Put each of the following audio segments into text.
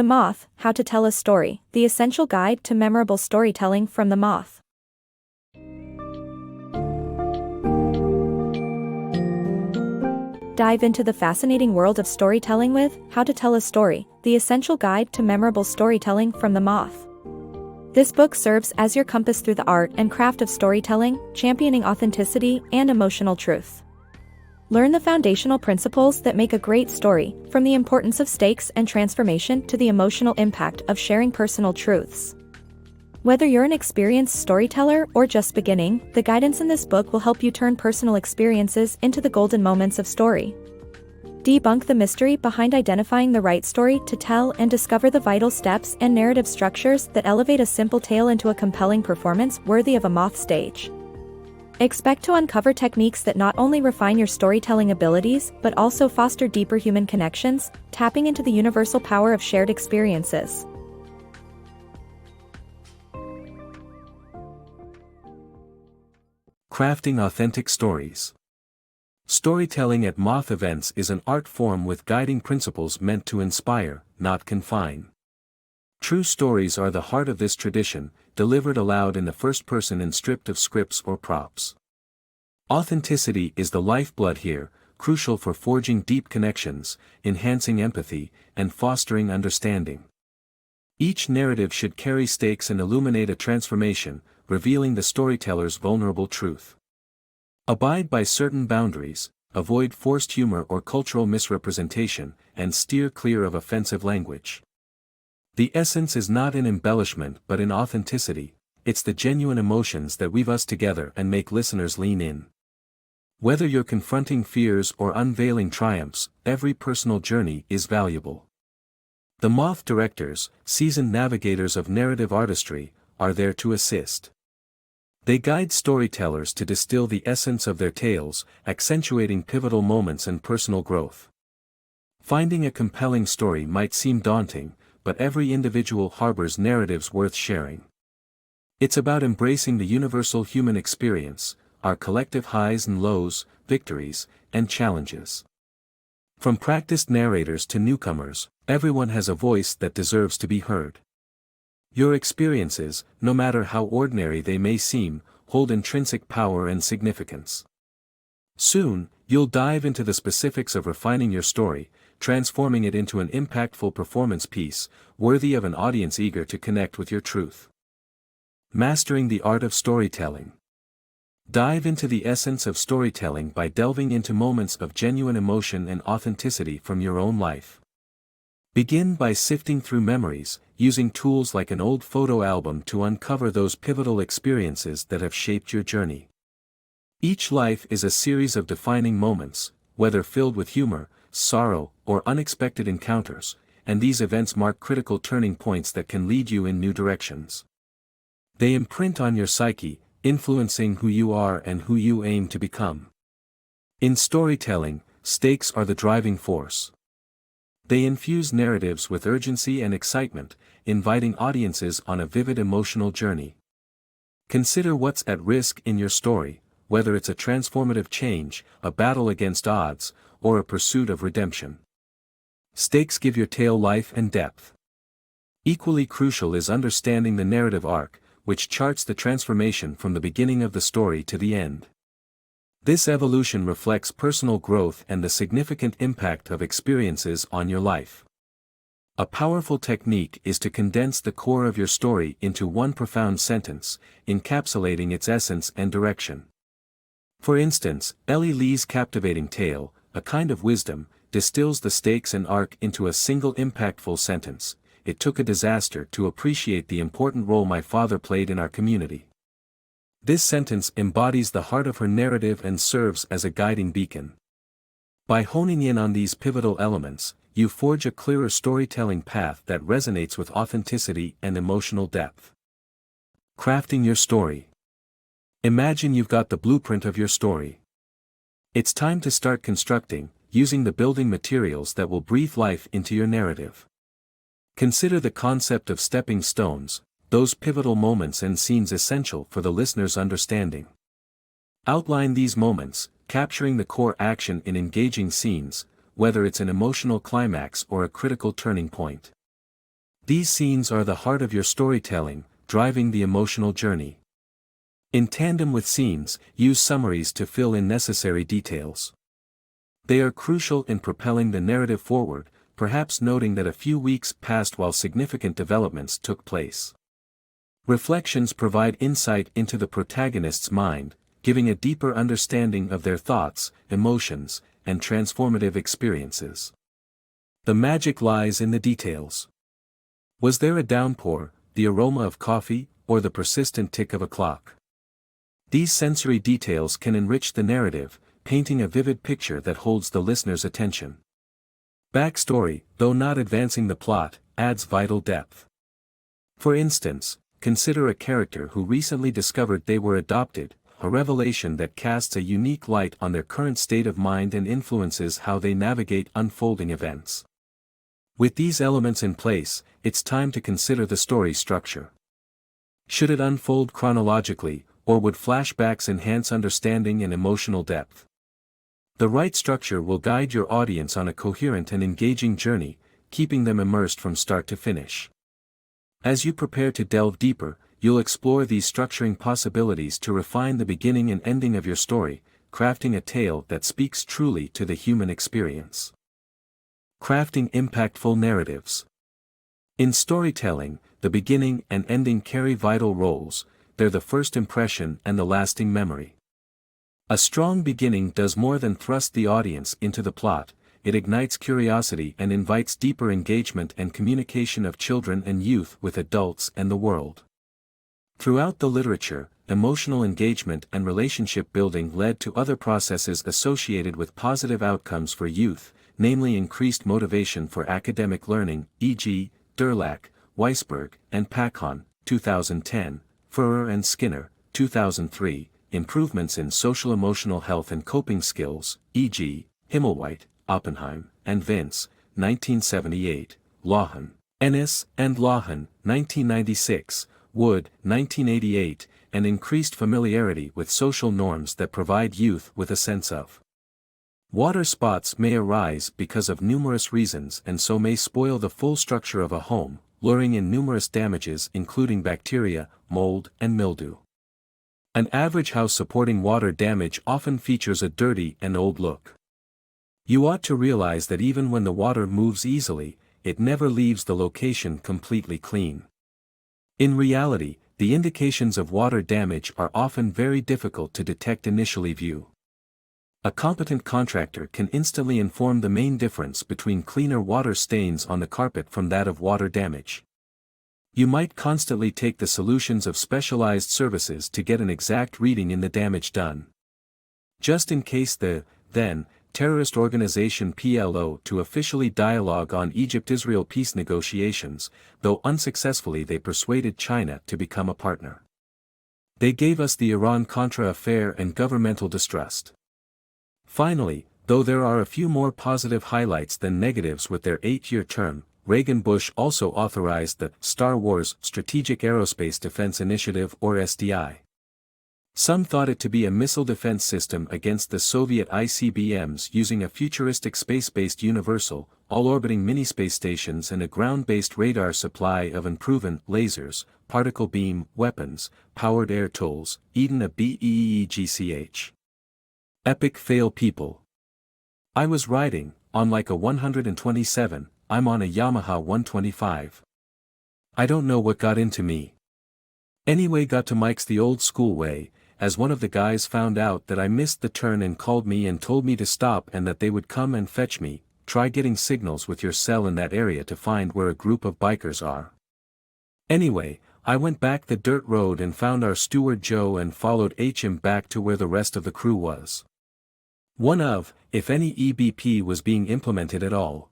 Moth, How to Tell a Story, the essential guide to memorable storytelling from the Moth. Dive into the fascinating world of storytelling with How to Tell a Story, the essential guide to memorable storytelling from the Moth. This book serves as your compass through the art and craft of storytelling, championing authenticity and emotional truth. Learn the foundational principles that make a great story, from the importance of stakes and transformation to the emotional impact of sharing personal truths. Whether you're an experienced storyteller or just beginning, the guidance in this book will help you turn personal experiences into the golden moments of story. Debunk the mystery behind identifying the right story to tell and discover the vital steps and narrative structures that elevate a simple tale into a compelling performance worthy of a Moth stage. Expect to uncover techniques that not only refine your storytelling abilities but also foster deeper human connections, tapping into the universal power of shared experiences. Crafting authentic stories. Storytelling at Moth events is an art form with guiding principles meant to inspire, not confine. True stories are the heart of this tradition, delivered aloud in the first person and stripped of scripts or props. Authenticity is the lifeblood here, crucial for forging deep connections, enhancing empathy, and fostering understanding. Each narrative should carry stakes and illuminate a transformation, revealing the storyteller's vulnerable truth. Abide by certain boundaries, avoid forced humor or cultural misrepresentation, and steer clear of offensive language. The essence is not in embellishment but in authenticity. It's the genuine emotions that weave us together and make listeners lean in. Whether you're confronting fears or unveiling triumphs, every personal journey is valuable. The Moth directors, seasoned navigators of narrative artistry, are there to assist. They guide storytellers to distill the essence of their tales, accentuating pivotal moments and personal growth. Finding a compelling story might seem daunting, but every individual harbors narratives worth sharing. It's about embracing the universal human experience, our collective highs and lows, victories, and challenges. From practiced narrators to newcomers, everyone has a voice that deserves to be heard. Your experiences, no matter how ordinary they may seem, hold intrinsic power and significance. Soon, you'll dive into the specifics of refining your story, transforming it into an impactful performance piece, worthy of an audience eager to connect with your truth. Mastering the art of storytelling. Dive into the essence of storytelling by delving into moments of genuine emotion and authenticity from your own life. Begin by sifting through memories, using tools like an old photo album to uncover those pivotal experiences that have shaped your journey. Each life is a series of defining moments, whether filled with humor, sorrow, or unexpected encounters, and these events mark critical turning points that can lead you in new directions. They imprint on your psyche, influencing who you are and who you aim to become. In storytelling, stakes are the driving force. They infuse narratives with urgency and excitement, inviting audiences on a vivid emotional journey. Consider what's at risk in your story, whether it's a transformative change, a battle against odds, or a pursuit of redemption. Stakes give your tale life and depth. Equally crucial is understanding the narrative arc, which charts the transformation from the beginning of the story to the end. This evolution reflects personal growth and the significant impact of experiences on your life. A powerful technique is to condense the core of your story into one profound sentence, encapsulating its essence and direction. For instance, Ellie Lee's captivating tale, A Kind of Wisdom, distills the stakes and arc into a single impactful sentence. It took a disaster to appreciate the important role my father played in our community. This sentence embodies the heart of her narrative and serves as a guiding beacon. By honing in on these pivotal elements, you forge a clearer storytelling path that resonates with authenticity and emotional depth. Crafting your story. Imagine you've got the blueprint of your story. It's time to start constructing, using the building materials that will breathe life into your narrative. Consider the concept of stepping stones, those pivotal moments and scenes essential for the listener's understanding. Outline these moments, capturing the core action in engaging scenes, whether it's an emotional climax or a critical turning point. These scenes are the heart of your storytelling, driving the emotional journey. In tandem with scenes, use summaries to fill in necessary details. They are crucial in propelling the narrative forward, perhaps noting that a few weeks passed while significant developments took place. Reflections provide insight into the protagonist's mind, giving a deeper understanding of their thoughts, emotions, and transformative experiences. The magic lies in the details. Was there a downpour, the aroma of coffee, or the persistent tick of a clock? These sensory details can enrich the narrative, painting a vivid picture that holds the listener's attention. Backstory, though not advancing the plot, adds vital depth. For instance, consider a character who recently discovered they were adopted, a revelation that casts a unique light on their current state of mind and influences how they navigate unfolding events. With these elements in place, it's time to consider the story structure. Should it unfold chronologically, or would flashbacks enhance understanding and emotional depth? The right structure will guide your audience on a coherent and engaging journey, keeping them immersed from start to finish. As you prepare to delve deeper, you'll explore these structuring possibilities to refine the beginning and ending of your story, crafting a tale that speaks truly to the human experience. Crafting impactful narratives. In storytelling, the beginning and ending carry vital roles. They're the first impression and the lasting memory. A strong beginning does more than thrust the audience into the plot, it ignites curiosity and invites deeper engagement and communication of children and youth with adults and the world. Throughout the literature, emotional engagement and relationship building led to other processes associated with positive outcomes for youth, namely increased motivation for academic learning, e.g., Durlach, Weisberg, and Pacon, 2010, Furrer and Skinner, 2003, improvements in social-emotional health and coping skills, e.g., Himmelwhite, Oppenheim, and Vince, 1978, Lawhan, Ennis and Lawhan, 1996, Wood, 1988, and increased familiarity with social norms that provide youth with a sense of. Water spots may arise because of numerous reasons and so may spoil the full structure of a home, luring in numerous damages including bacteria, mold, and mildew. An average house supporting water damage often features a dirty and old look. You ought to realize that even when the water moves easily, it never leaves the location completely clean. In reality, the indications of water damage are often very difficult to detect initially view. A competent contractor can instantly inform the main difference between cleaner water stains on the carpet from that of water damage. You might constantly take the solutions of specialized services to get an exact reading in the damage done. Just in case the, then, terrorist organization PLO to officially dialogue on Egypt-Israel peace negotiations, though unsuccessfully they persuaded China to become a partner. They gave us the Iran-Contra affair and governmental distrust. Finally, though there are a few more positive highlights than negatives with their 8-year term, Reagan-Bush also authorized the Star Wars Strategic Aerospace Defense Initiative or SDI. Some thought it to be a missile defense system against the Soviet ICBMs using a futuristic space-based universal, all-orbiting mini-space stations and a ground-based radar supply of unproven lasers, particle beam weapons, powered air tools, even a BEEGCH. Epic fail people. I was riding, on like a 127, I'm on a Yamaha 125. I don't know what got into me. Anyway, got to Mike's the old school way, as one of the guys found out that I missed the turn and called me and told me to stop and that they would come and fetch me. Try getting signals with your cell in that area to find where a group of bikers are. Anyway, I went back the dirt road and found our steward Joe and followed him back to where the rest of the crew was. One of, if any EBP was being implemented at all.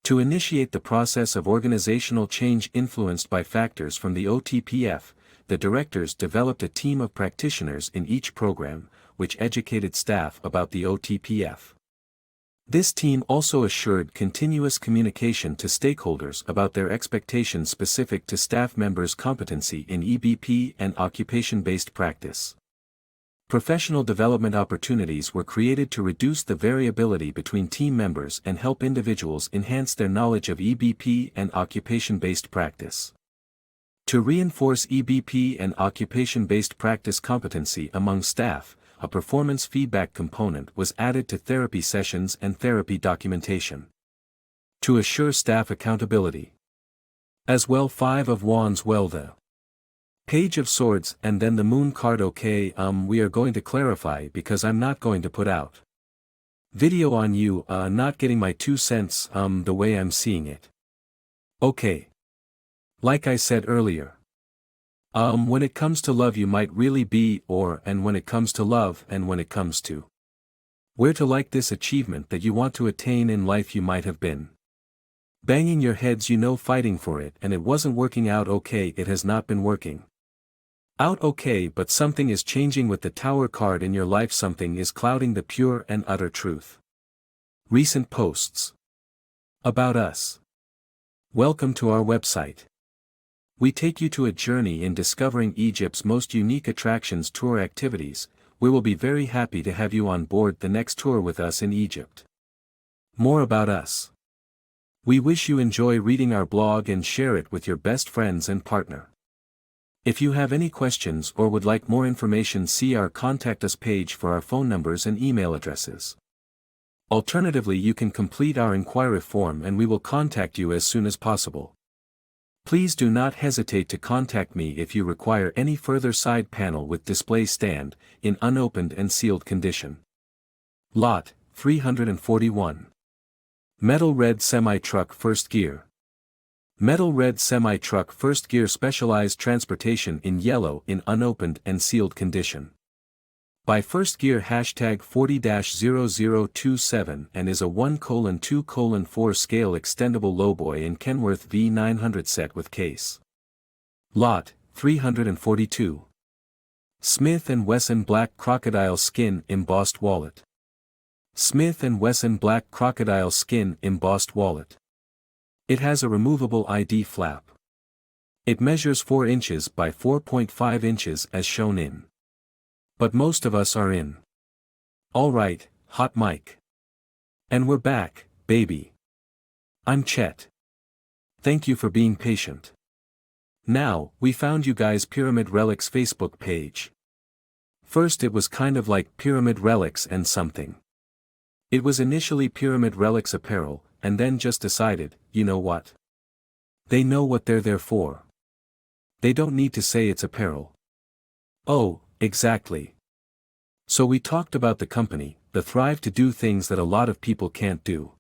To initiate the process of organizational change influenced by factors from the OTPF, the directors developed a team of practitioners in each program, which educated staff about the OTPF. This team also assured continuous communication to stakeholders about their expectations specific to staff members' competency in EBP and occupation-based practice. Professional development opportunities were created to reduce the variability between team members and help individuals enhance their knowledge of EBP and occupation-based practice. To reinforce EBP and occupation-based practice competency among staff, a performance feedback component was added to therapy sessions and therapy documentation. To assure staff accountability. As well, 5 of Wands, well, the Page of Swords and then the Moon card. Okay, we are going to clarify because I'm not going to put out video on you, not getting my 2 cents, the way I'm seeing it. Okay. Like I said earlier. When it comes to love you might really be, and when it comes to love and when it comes to where to like this achievement that you want to attain in life you might have been banging your heads, fighting for it, and it wasn't working out. Okay, it has not been working out. Okay, but something is changing with the Tower card in your life. Something is clouding the pure and utter truth. Recent posts about us. Welcome to our website. We take you to a journey in discovering Egypt's most unique attractions. Tour activities. We will be very happy to have you on board the next tour with us in Egypt. More about us. We wish you enjoy reading our blog and share it with your best friends and partner. If you have any questions or would like more information, see our Contact Us page for our phone numbers and email addresses. Alternatively, you can complete our inquiry form and we will contact you as soon as possible. Please do not hesitate to contact me if you require any further side panel with display stand, in unopened and sealed condition. Lot 341. Metal red semi-truck first gear. Metal red semi-truck first gear, specialized transportation in yellow in unopened and sealed condition. By First Gear #40-0027 and is a 1:2:4 scale extendable lowboy in Kenworth V900 set with case. Lot 342. Smith & Wesson Black Crocodile Skin Embossed Wallet. Smith & Wesson Black Crocodile Skin Embossed Wallet. It has a removable ID flap. It measures 4 inches by 4.5 inches as shown in. But most of us are in. Alright, hot mic. And we're back, baby. I'm Chet. Thank you for being patient. Now, we found you guys Pyramid Relics Facebook page. First it was kind of like Pyramid Relics and something. It was initially Pyramid Relics Apparel, and then just decided, you know what? They know what they're there for. They don't need to say it's apparel. Oh, exactly. So we talked about the company, the thrive to do things that a lot of people can't do.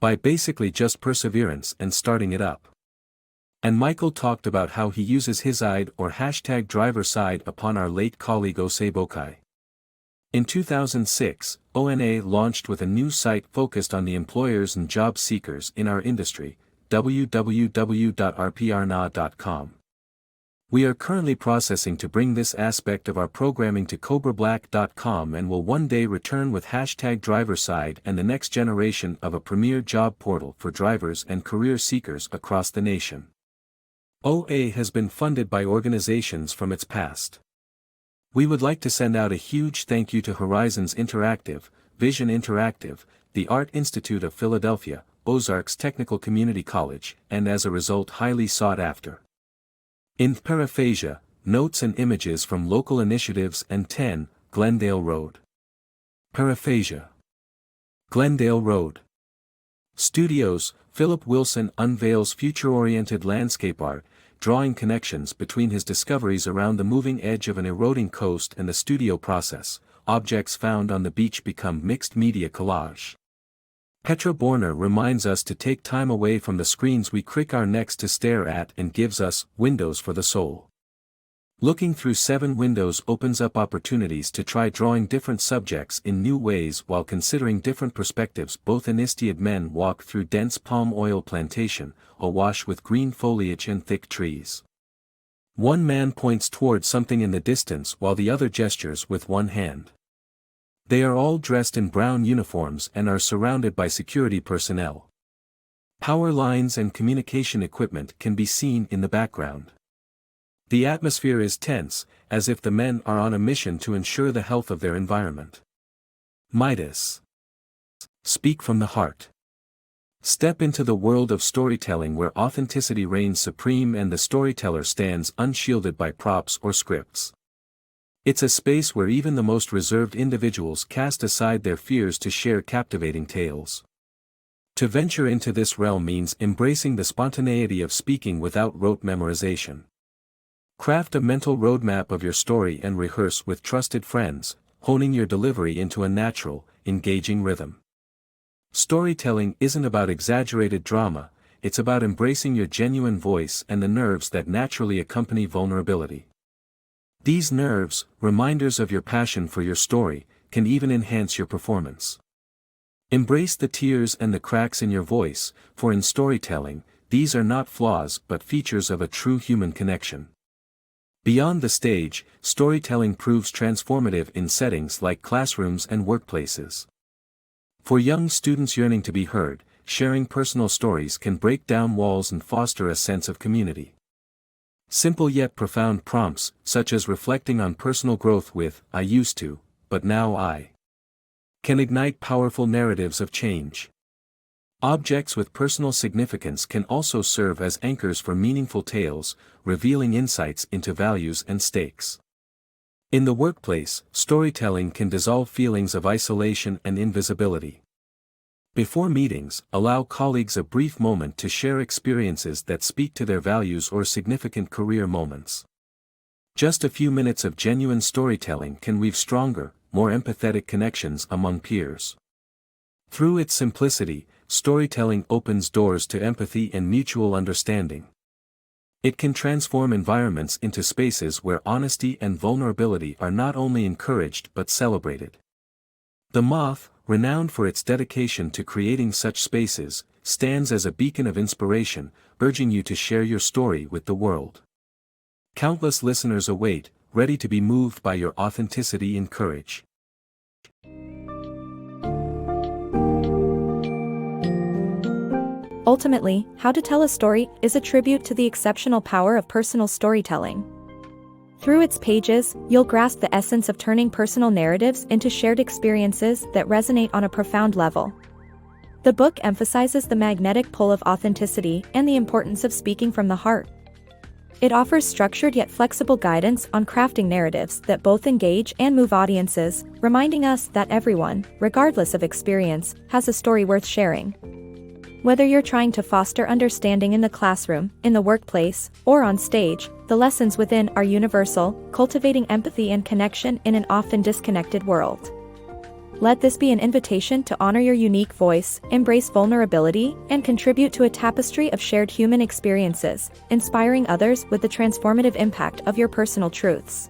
By basically just perseverance and starting it up. And Michael talked about how he uses his ide or #driver side upon our late colleague Osebokai. In 2006, ONA launched with a new site focused on the employers and job seekers in our industry, www.rprna.com. We are currently processing to bring this aspect of our programming to CobraBlack.com and will one day return with #DriverSide and the next generation of a premier job portal for drivers and career seekers across the nation. OA has been funded by organizations from its past. We would like to send out a huge thank you to Horizons Interactive, Vision Interactive, the Art Institute of Philadelphia, Ozarks Technical Community College, and as a result highly sought after. In paraphasia, notes and images from local initiatives and 10, Glendale Road. Paraphasia. Glendale Road. Studios, Philip Wilson unveils future-oriented landscape art, drawing connections between his discoveries around the moving edge of an eroding coast and the studio process. Objects found on the beach become mixed media collage. Petra Borner reminds us to take time away from the screens we crick our necks to stare at and gives us windows for the soul. Looking through 7 windows opens up opportunities to try drawing different subjects in new ways while considering different perspectives. Both Inistiad men walk through dense palm oil plantation, awash with green foliage and thick trees. One man points toward something in the distance while the other gestures with one hand. They are all dressed in brown uniforms and are surrounded by security personnel. Power lines and communication equipment can be seen in the background. The atmosphere is tense, as if the men are on a mission to ensure the health of their environment. Midas. Speak from the heart. Step into the world of storytelling where authenticity reigns supreme and the storyteller stands unshielded by props or scripts. It's a space where even the most reserved individuals cast aside their fears to share captivating tales. To venture into this realm means embracing the spontaneity of speaking without rote memorization. Craft a mental roadmap of your story and rehearse with trusted friends, honing your delivery into a natural, engaging rhythm. Storytelling isn't about exaggerated drama, it's about embracing your genuine voice and the nerves that naturally accompany vulnerability. These nerves, reminders of your passion for your story, can even enhance your performance. Embrace the tears and the cracks in your voice, for in storytelling, these are not flaws but features of a true human connection. Beyond the stage, storytelling proves transformative in settings like classrooms and workplaces. For young students yearning to be heard, sharing personal stories can break down walls and foster a sense of community. Simple yet profound prompts, such as reflecting on personal growth with, "I used to, but now I," can ignite powerful narratives of change. Objects with personal significance can also serve as anchors for meaningful tales, revealing insights into values and stakes. In the workplace, storytelling can dissolve feelings of isolation and invisibility. Before meetings, allow colleagues a brief moment to share experiences that speak to their values or significant career moments. Just a few minutes of genuine storytelling can weave stronger, more empathetic connections among peers. Through its simplicity, storytelling opens doors to empathy and mutual understanding. It can transform environments into spaces where honesty and vulnerability are not only encouraged but celebrated. The Moth, renowned for its dedication to creating such spaces, stands as a beacon of inspiration, urging you to share your story with the world. Countless listeners await, ready to be moved by your authenticity and courage. Ultimately, How to Tell a Story is a tribute to the exceptional power of personal storytelling. Through its pages, you'll grasp the essence of turning personal narratives into shared experiences that resonate on a profound level. The book emphasizes the magnetic pull of authenticity and the importance of speaking from the heart. It offers structured yet flexible guidance on crafting narratives that both engage and move audiences, reminding us that everyone, regardless of experience, has a story worth sharing. Whether you're trying to foster understanding in the classroom, in the workplace, or on stage, the lessons within are universal, cultivating empathy and connection in an often disconnected world. Let this be an invitation to honor your unique voice, embrace vulnerability, and contribute to a tapestry of shared human experiences, inspiring others with the transformative impact of your personal truths.